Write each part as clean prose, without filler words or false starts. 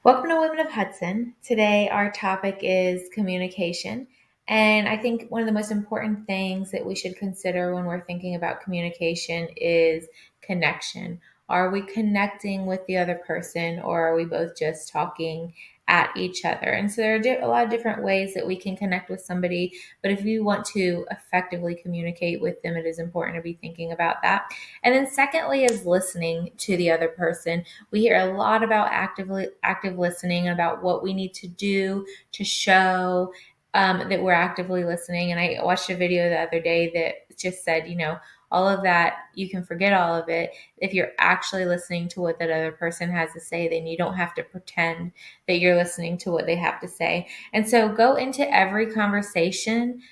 Welcome to Women of Hudson. Today, our topic is communication. And I think one of the most important things that we should consider when we're thinking about communication is connection. Are we connecting with the other person, or are we both just talking at each other? And so there are a lot of different ways that we can connect with somebody. But if you want to effectively communicate with them, it is important to be thinking about that. And then, secondly, is listening to the other person. We hear a lot about active listening, about what we need to do to show that we're actively listening. And I watched a video the other day that just said, all of that, you can forget all of it. If you're actually listening to what that other person has to say, then you don't have to pretend that you're listening to what they have to say. And so go into every conversation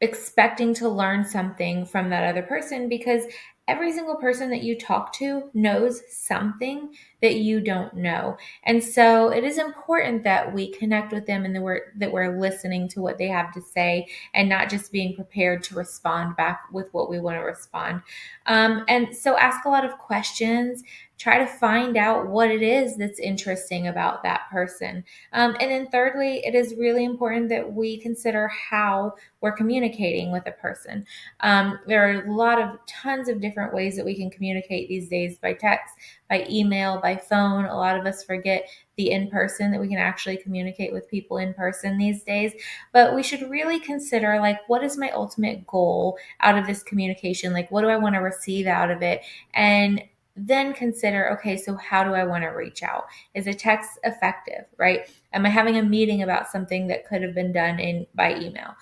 expecting to learn something from that other person, because every single person that you talk to knows something that you don't know. And so it is important that we connect with them and that we're listening to what they have to say and not just being prepared to respond back with what we want to respond. And so ask a lot of questions. Try to find out what it is that's interesting about that person. And then thirdly, it is really important that we consider how we're communicating with a person. There are tons of different ways that we can communicate these days: by text, by email, by phone. A lot of us forget the in-person, that we can actually communicate with people in person these days. But we should really consider, like, what is my ultimate goal out of this communication? Like, what do I want to receive out of it? And then consider, okay, so how do I want to reach out? Is a text effective, right? Am I having a meeting about something that could have been done by email?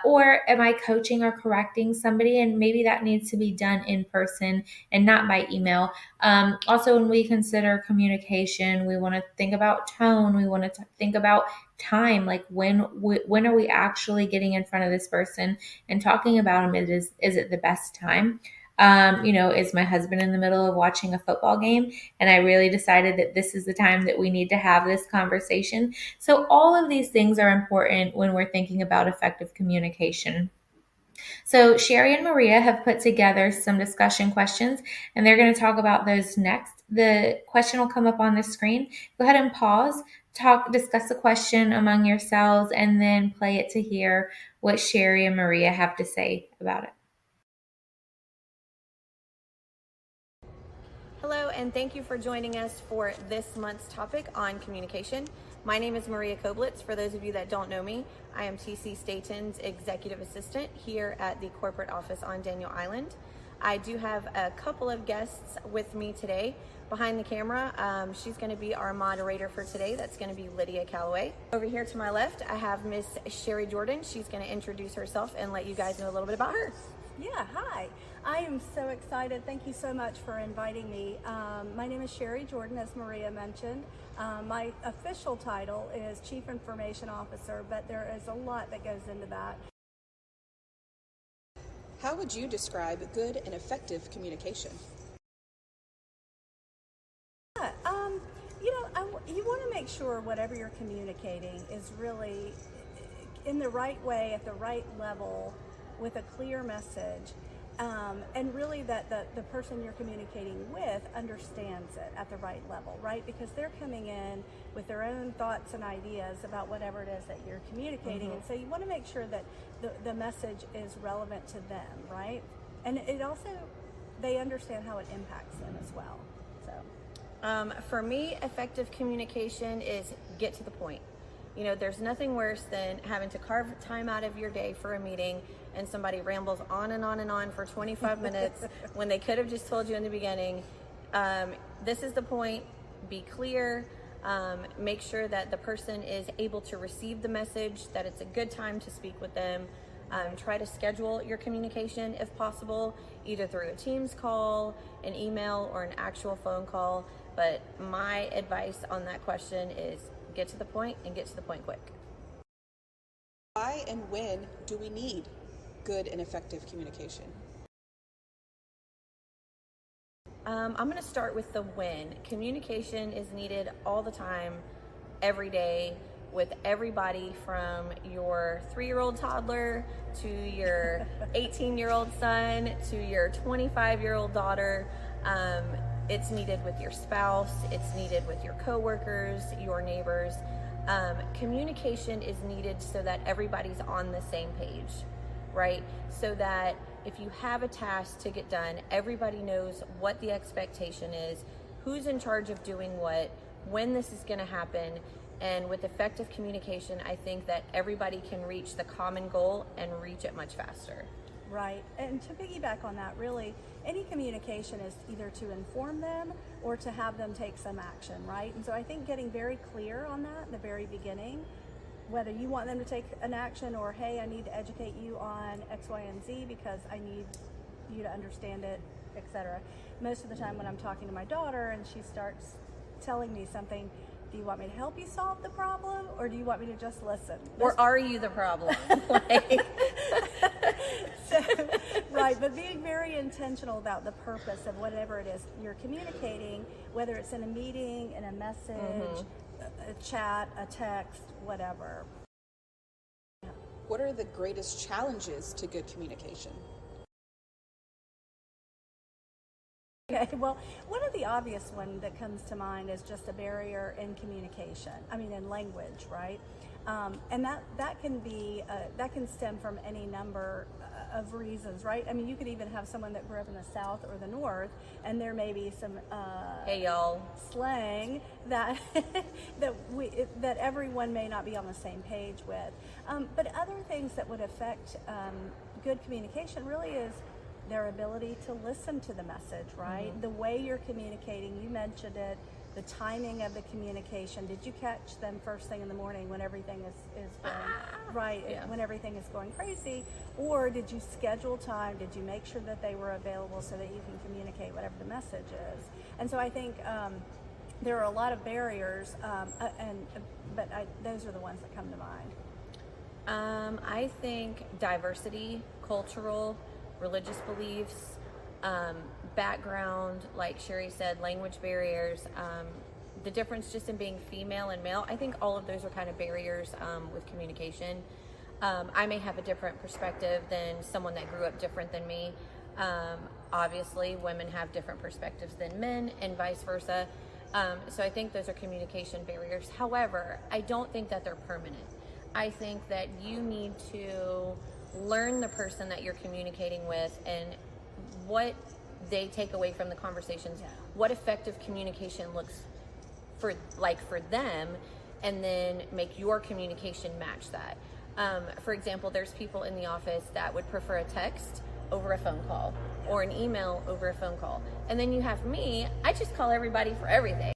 Or am I coaching or correcting somebody, and maybe that needs to be done in person and not by email? Also, when we consider communication, we want to think about tone. We want to think about time, like when are we actually getting in front of this person and talking about them? Is it the best time? Is my husband in the middle of watching a football game and I really decided that this is the time that we need to have this conversation? So all of these things are important when we're thinking about effective communication. So Sherry and Maria have put together some discussion questions, and they're going to talk about those next. The question will come up on the screen. Go ahead and pause, discuss the question among yourselves, and then play it to hear what Sherry and Maria have to say about it. Hello, and thank you for joining us for this month's topic on communication. My name is Maria Koblitz. For those of you that don't know me, I am TC Staten's executive assistant here at the corporate office on Daniel Island. I do have a couple of guests with me today behind the camera. She's going to be our moderator for today. That's going to be Lydia Calloway. Over here to my left, I have Miss Sherry Jordan. She's going to introduce herself and let you guys know a little bit about her. Yeah, hi. I am so excited. Thank you so much for inviting me. My name is Sherry Jordan, as Maria mentioned. My official title is Chief Information Officer, but there is a lot that goes into that. How would you describe good and effective communication? You want to make sure whatever you're communicating is really in the right way, at the right level, with a clear message, and really that the person you're communicating with understands it at the right level, right? Because they're coming in with their own thoughts and ideas about whatever it is that you're communicating, and so you want to make sure that the message is relevant to them, right? And it also, they understand how it impacts them as well. So, for me, effective communication is get to the point. There's nothing worse than having to carve time out of your day for a meeting and somebody rambles on and on and on for 25 minutes when they could have just told you in the beginning, this is the point, be clear, make sure that the person is able to receive the message, that it's a good time to speak with them. Try to schedule your communication if possible, either through a Teams call, an email, or an actual phone call. But my advice on that question is get to the point and get to the point quick. Why and when do we need good and effective communication? I'm going to start with the when. Communication is needed all the time, every day, with everybody from your 3-year-old toddler to your 18-year-old son to your 25-year-old daughter. It's needed with your spouse, it's needed with your coworkers, your neighbors. Communication is needed so that everybody's on the same page, right? So that if you have a task to get done, everybody knows what the expectation is, who's in charge of doing what, when this is going to happen. And with effective communication, I think that everybody can reach the common goal and reach it much faster. Right. And to piggyback on that, really, any communication is either to inform them or to have them take some action, right? And so I think getting very clear on that in the very beginning, whether you want them to take an action or, hey, I need to educate you on X, Y, and Z because I need you to understand it, etc. Most of the time when I'm talking to my daughter and she starts telling me something, do you want me to help you solve the problem or do you want me to just listen? Or are you the problem? Like, so, right, but being very intentional about the purpose of whatever it is you're communicating, whether it's in a meeting, in a message, a chat, a text, whatever. What are the greatest challenges to good communication? Okay, well, one of the obvious one that comes to mind is just a barrier in communication. I mean, in language, right? And that can be that can stem from any number of reasons, right? I mean, you could even have someone that grew up in the South or the North, and there may be some hey y'all, slang that that everyone may not be on the same page with. But other things that would affect good communication really is their ability to listen to the message, right? The way you're communicating, you mentioned it, the timing of the communication. Did you catch them first thing in the morning when everything is going right, when everything is going crazy? Or did you schedule time? Did you make sure that they were available so that you can communicate whatever the message is? And so I think there are a lot of barriers, but those are the ones that come to mind. I think diversity, cultural, religious beliefs, background, like Sherry said, language barriers, the difference just in being female and male. I think all of those are kind of barriers with communication. I may have a different perspective than someone that grew up different than me. Obviously, women have different perspectives than men and vice versa. So I think those are communication barriers. However, I don't think that they're permanent. I think that you need to learn the person that you're communicating with and what they take away from the conversations, what effective communication looks for them, and then make your communication match that. For example, there's people in the office that would prefer a text over a phone call or an email over a phone call. And then you have me, I just call everybody for everything.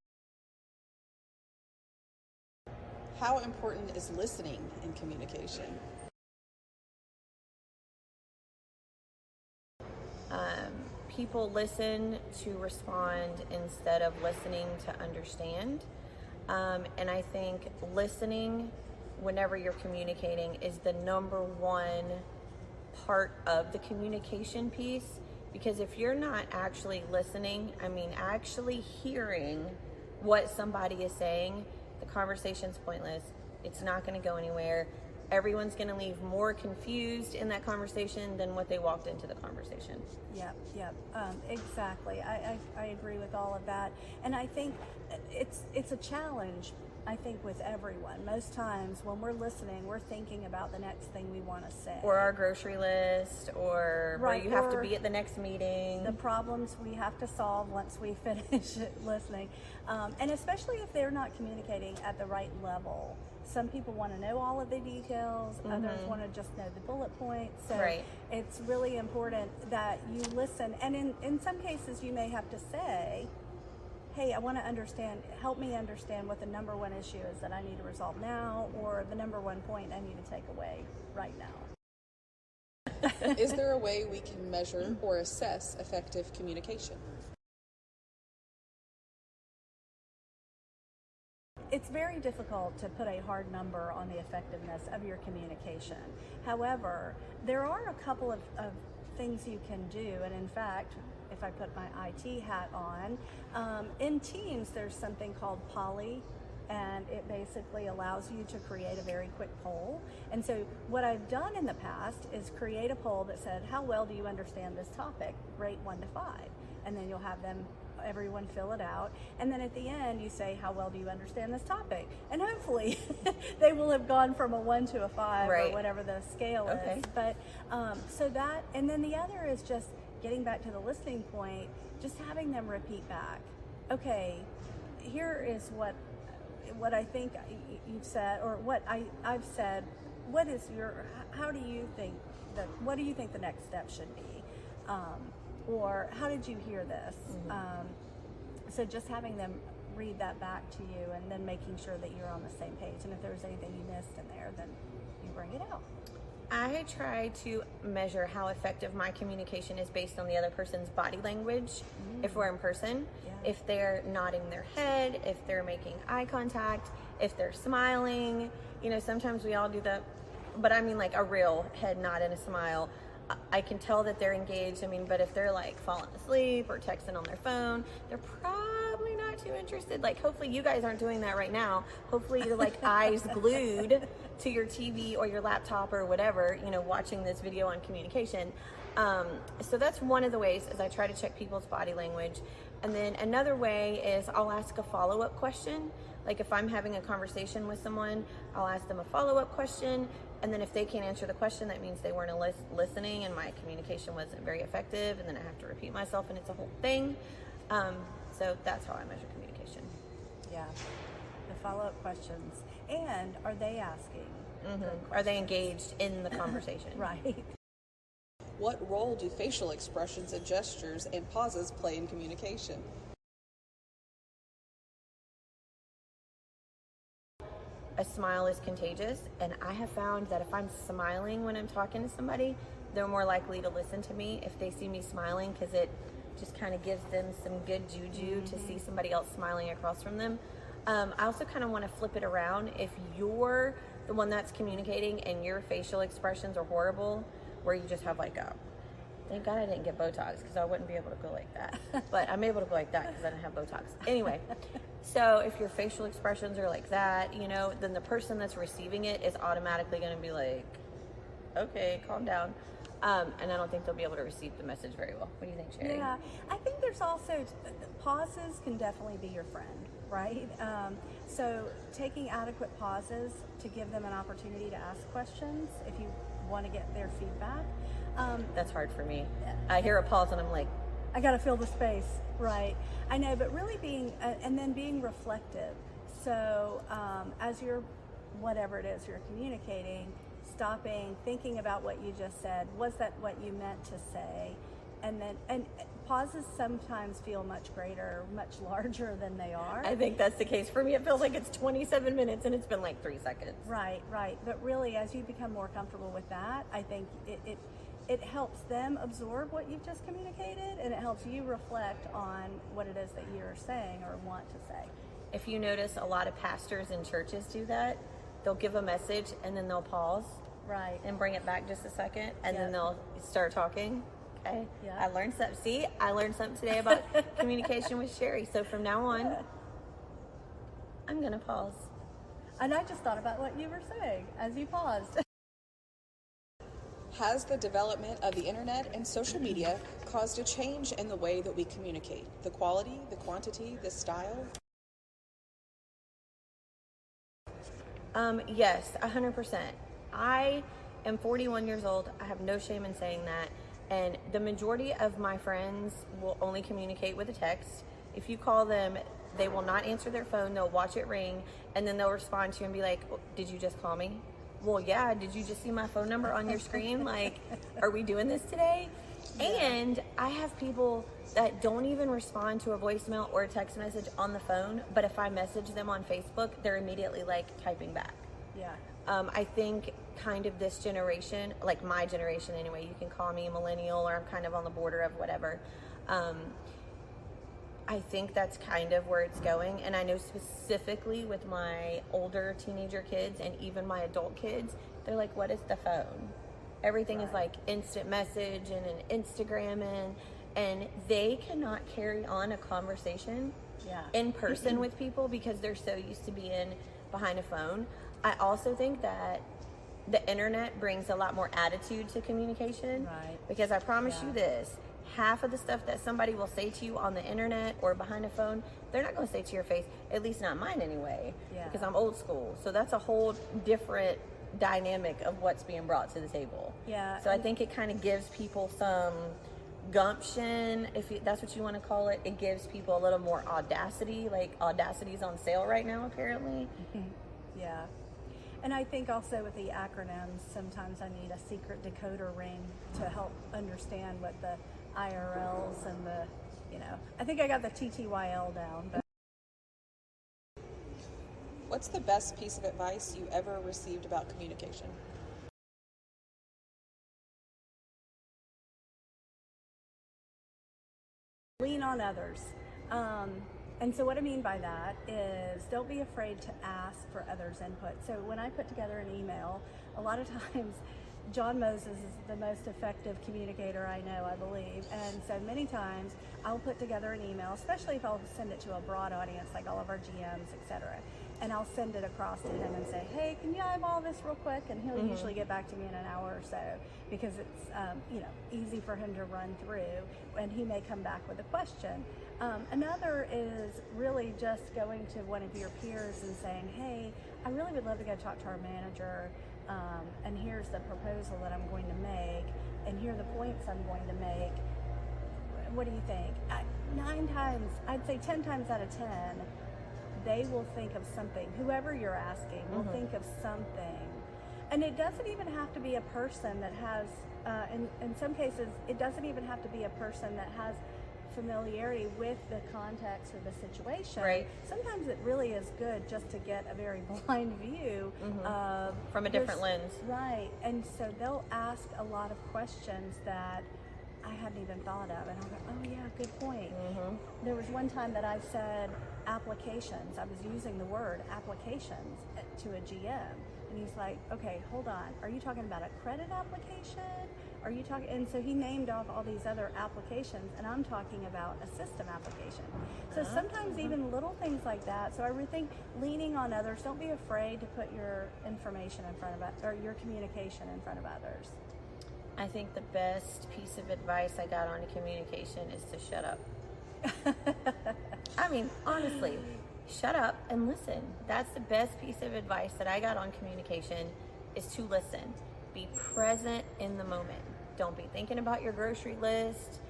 How important is listening in communication? People listen to respond instead of listening to understand. And I think listening whenever you're communicating is the number one part of the communication piece, because if you're not actually listening, I mean actually hearing what somebody is saying, the conversation's pointless. It's not going to go anywhere. Everyone's going to leave more confused in that conversation than what they walked into the conversation. Yep, exactly. I agree with all of that. And I think it's a challenge, I think, with everyone. Most times when we're listening, we're thinking about the next thing we want to say. Or our grocery list, or where you have to be at the next meeting. The problems we have to solve once we finish listening. And especially if they're not communicating at the right level. Some people want to know all of the details, others want to just know the bullet points. So it's really important that you listen. And in some cases, you may have to say, hey, I want to understand, help me understand what the number one issue is that I need to resolve now, or the number one point I need to take away right now. Is there a way we can measure or assess effective communication? It's very difficult to put a hard number on the effectiveness of your communication. However, there are a couple of things you can do, and in fact, if I put my IT hat on, in Teams there's something called Poly, and it basically allows you to create a very quick poll. And so what I've done in the past is create a poll that said, how well do you understand this topic? Rate 1 to 5. And then you'll have them everyone fill it out, and then at the end you say, how well do you understand this topic? And hopefully they will have gone from a 1 to a 5 Right. or whatever the scale Okay. is. But so that, and then the other is just getting back to the listening point, just having them repeat back, okay, here is what I think you've said, or what I've said. What is how do you think what do you think the next step should be? Or how did you hear this? So just having them read that back to you, and then making sure that you're on the same page. And if there's anything you missed in there, then you bring it out. I try to measure how effective my communication is based on the other person's body language. If we're in person, Yeah. if they're nodding their head, if they're making eye contact, if they're smiling. Sometimes we all do that, but I mean like a real head nod and a smile. I can tell that they're engaged. But if they're like falling asleep or texting on their phone, they're probably not too interested. Like, hopefully you guys aren't doing that right now. Hopefully you're like eyes glued to your TV or your laptop or whatever, watching this video on communication. So that's one of the ways, is I try to check people's body language. And then another way is I'll ask a follow-up question. Like if I'm having a conversation with someone, I'll ask them a follow-up question. And then if they can't answer the question, that means they weren't listening and my communication wasn't very effective. And then I have to repeat myself, and it's a whole thing. So that's how I measure communication. Yeah, the follow-up questions. And are they asking? Are they engaged in the conversation? Right. What role do facial expressions and gestures and pauses play in communication? A smile is contagious, and I have found that if I'm smiling when I'm talking to somebody, they're more likely to listen to me if they see me smiling, because it just kind of gives them some good juju to see somebody else smiling across from them. I also kind of want to flip it around. If you're the one that's communicating and your facial expressions are horrible, where you just have like a, thank God I didn't get Botox, because I wouldn't be able to go like that. But I'm able to go like that because I didn't have Botox. Anyway, so if your facial expressions are like that, then the person that's receiving it is automatically going to be like, okay, calm down. And I don't think they'll be able to receive the message very well. What do you think, Sherry? Yeah, I think there's also, pauses can definitely be your friend, right? So taking adequate pauses to give them an opportunity to ask questions if you want to get their feedback. That's hard for me. I hear a pause and I'm like, I got to fill the space, right? I know, but really being, and then being reflective. So as you're, whatever it is you're communicating, stopping, thinking about what you just said. Was that what you meant to say? And pauses sometimes feel much greater, much larger than they are. I think that's the case for me. It feels like it's 27 minutes and it's been like 3 seconds. Right. But really, as you become more comfortable with that, I think it helps them absorb what you've just communicated, and it helps you reflect on what it is that you're saying or want to say. If you notice, a lot of pastors in churches do that. They'll give a message and then they'll pause. Right. And bring it back just a second, and then they'll start talking. Okay. Yeah. I learned something. See, I learned something today about communication with Sherry. So from now on, I'm going to pause. And I just thought about what you were saying as you paused. Has the development of the internet and social media caused a change in the way that we communicate? The quality, the quantity, the style? Yes, 100%. I am 41 years old. I have no shame in saying that. And the majority of my friends will only communicate with a text. If you call them, they will not answer their phone. They'll watch it ring, and then they'll respond to you and be like, did you just call me? Well, yeah. Did you just see my phone number on your screen? Like, are we doing this today? Yeah. And I have people that don't even respond to a voicemail or a text message on the phone, but if I message them on Facebook, they're immediately like typing back. Yeah. I think kind of this generation, like my generation anyway, you can call me a millennial, or I'm kind of on the border of whatever. I think that's kind of where it's going. And I know specifically with my older teenager kids and even my adult kids, they're like, what is the phone? Everything is like instant message and an Instagram and they cannot carry on a conversation in person with people because they're so used to being behind a phone. I also think that the internet brings a lot more attitude to communication. Right. Because I promise you this, half of the stuff that somebody will say to you on the internet or behind a phone, they're not going to say to your face, at least not mine anyway, because I'm old school. So that's a whole different dynamic of what's being brought to the table. Yeah. So I think it kind of gives people some gumption, that's what you want to call it. It gives people a little more audacity. Like, audacity's on sale right now, apparently. Yeah. And I think also with the acronyms, sometimes I need a secret decoder ring to help understand what the IRLs and the, I think I got the TTYL down. But What's the best piece of advice you ever received about communication? lean on others. And so what I mean by that is don't be afraid to ask for others' input. So when I put together an email, a lot of times John Moses is the most effective communicator I know, I believe. And so many times I'll put together an email, especially if I'll send it to a broad audience like all of our GMs, etc. And I'll send it across to him and say, hey, can you eyeball this real quick? And he'll usually get back to me in an hour or so, because it's easy for him to run through, and he may come back with a question. Another is really just going to one of your peers and saying, hey, I really would love to go talk to our manager, and here's the proposal that I'm going to make, and here are the points I'm going to make. What do you think? 9 times, I'd say 10 times out of 10, they will think of something. Whoever you're asking will think of something. And it doesn't even have to be a person that has, in some cases, it doesn't even have to be a person that has familiarity with the context of the situation. Right. Sometimes it really is good just to get a very blind view of From a different lens. Right. And so they'll ask a lot of questions that I hadn't even thought of, and I'll go, oh yeah, good point. There was one time that I said applications. I was using the word applications to a GM, and he's like, okay, hold on. Are you talking about a credit application? Are you talking? And so he named off all these other applications, and I'm talking about a system application. So sometimes even little things like that. So I would think leaning on others. Don't be afraid to put your information in front of or your communication in front of others. I think the best piece of advice I got on communication is to shut up. I mean, honestly, shut up and listen. That's the best piece of advice that I got on communication, is to listen. Be present in the moment. Don't be thinking about your grocery list,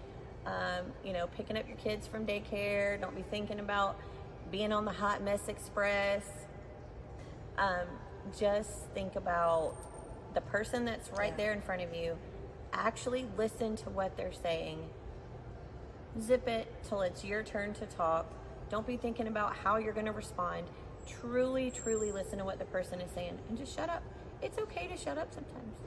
picking up your kids from daycare. Don't be thinking about being on the Hot Mess Express. Just think about the person that's right there in front of you. Actually listen to what they're saying. Zip it till it's your turn to talk. Don't be thinking about how you're going to respond. Truly, truly listen to what the person is saying, and just shut up. It's okay to shut up sometimes.